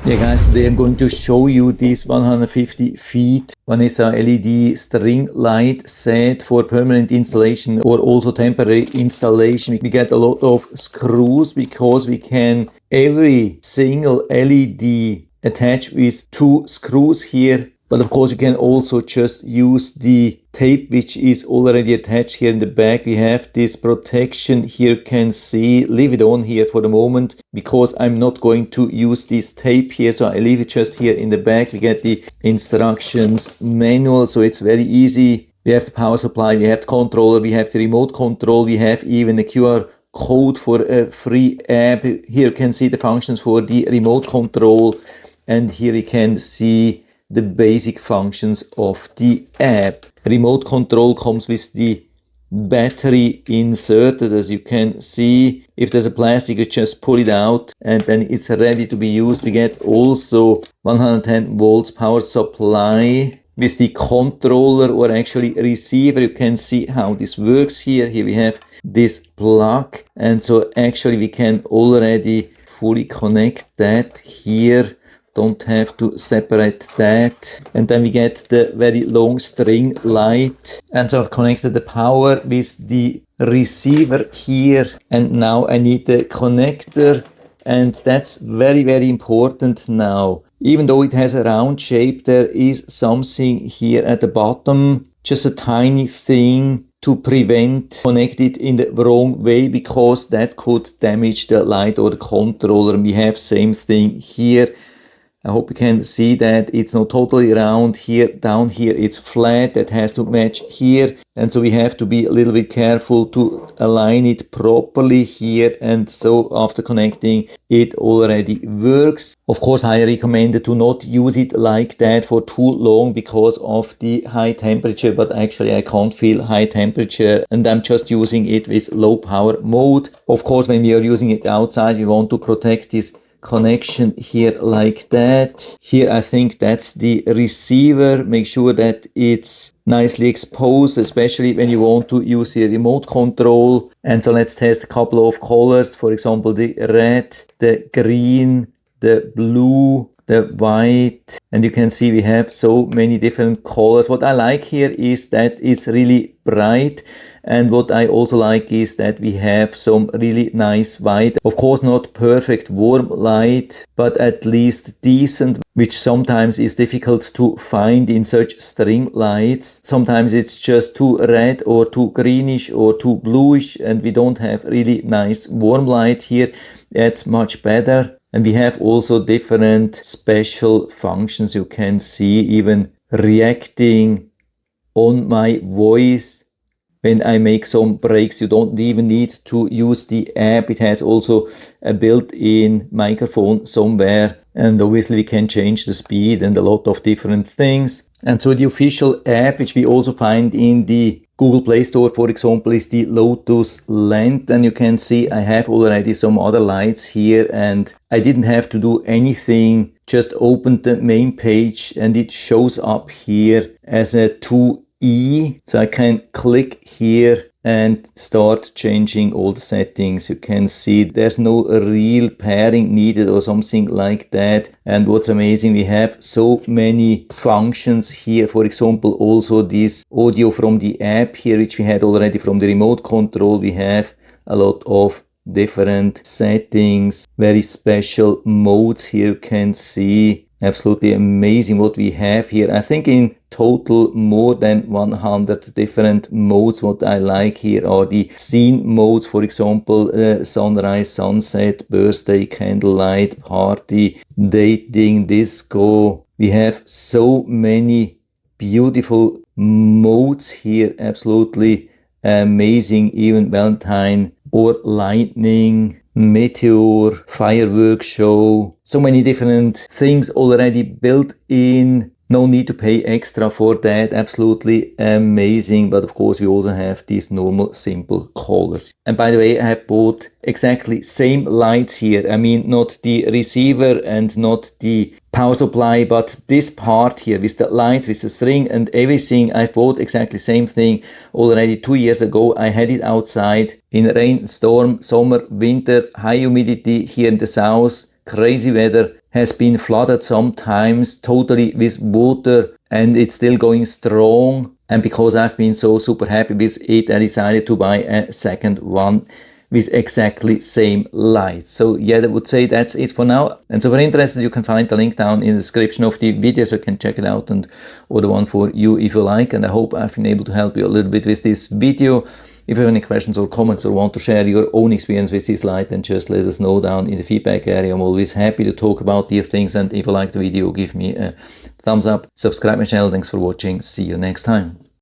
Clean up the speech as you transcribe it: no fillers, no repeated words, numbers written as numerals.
Yeah guys, today I'm going to show you this 150 feet Vanesa LED string light set for permanent installation or also temporary installation. We get a lot of screws because we can every single LED attach with 2 screws here. But of course you can also just use the tape which is already attached here in the back. We have this protection here, you can see, leave it on here for the moment because I'm not going to use this tape here, so I leave it just here in the back. We get the instructions manual, so it's very easy. We have the power supply, we have the controller, we have the remote control, we have even the QR code for a free app. Here you can see the functions for the remote control, and here you can see the basic functions of the app. Remote control comes with the battery inserted, as you can see. If there's a plastic, you just pull it out and then it's ready to be used. We get also 110 volts power supply with the controller, or actually receiver. You can see how this works here. Here we have this plug, and so actually we can already fully connect that here. Don't have to separate that. And then we get the very long string light. And so I've connected the power with the receiver here. And now I need the connector. And that's very, very important now. Even though it has a round shape, there is something here at the bottom, just a tiny thing to prevent connect it in the wrong way, because that could damage the light or the controller. And we have same thing here. I hope you can see that it's not totally round here. Down here it's flat, that has to match here, and so we have to be a little bit careful to align it properly here. And so after connecting, it already works. Of course, I recommend to not use it like that for too long because of the high temperature, but actually I can't feel high temperature and I'm just using it with low power mode. Of course, when we are using it outside, we want to protect this connection here like that. Here I think that's the receiver. Make sure that it's nicely exposed, especially when you want to use the remote control. And so let's test a couple of colors, for example the red, the green, the blue, the white, and you can see we have so many different colors. What I like here is that it's really bright, and what I also like is that we have some really nice white. Of course not perfect warm light, but at least decent, which sometimes is difficult to find in such string lights. Sometimes it's just too red or too greenish or too bluish and we don't have really nice warm light here. That's much better. And we have also different special functions. You can see even reacting on my voice when I make some breaks. You don't even need to use the app. It has also a built-in microphone somewhere. And obviously we can change the speed and a lot of different things. And so the official app, which we also find in the Google Play Store, for example, is the Lotus Lens. And you can see I have already some other lights here and I didn't have to do anything. Just open the main page and it shows up here as a 2E. So I can click here and start changing all the settings. You can see there's no real pairing needed or something like that. And what's amazing, we have so many functions here. For example, also this audio from the app here, which we had already from the remote control. We have a lot of different settings, very special modes here. You can see absolutely amazing what we have here. I think in total more than 100 different modes. What I like here are the scene modes, for example, sunrise, sunset, birthday, candlelight, party, dating, disco. We have so many beautiful modes here, absolutely amazing. Even Valentine or lightning, meteor, fireworks show. So many different things already built in. No need to pay extra for that. Absolutely amazing. But of course we also have these normal simple colors. And by the way, I have bought exactly same lights here. I mean, not the receiver and not the power supply, but this part here with the lights, with the string and everything. I've bought exactly same thing already 2 years ago. I had it outside in rain, storm, summer, winter, high humidity here in the south, crazy weather. has been flooded sometimes totally with water, and it's still going strong. And because I've been so super happy with it, I decided to buy a second one with exactly same light. So yeah, I would say that's it for now. And so if you're interested, you can find the link down in the description of the video, so you can check it out and order one for you if you like. And I hope I've been able to help you a little bit with this video. If you have any questions or comments or want to share your own experience with this light, then just let us know down in the feedback area. I'm always happy to talk about these things. And if you like the video, give me a thumbs up, subscribe my channel. Thanks for watching. See you next time.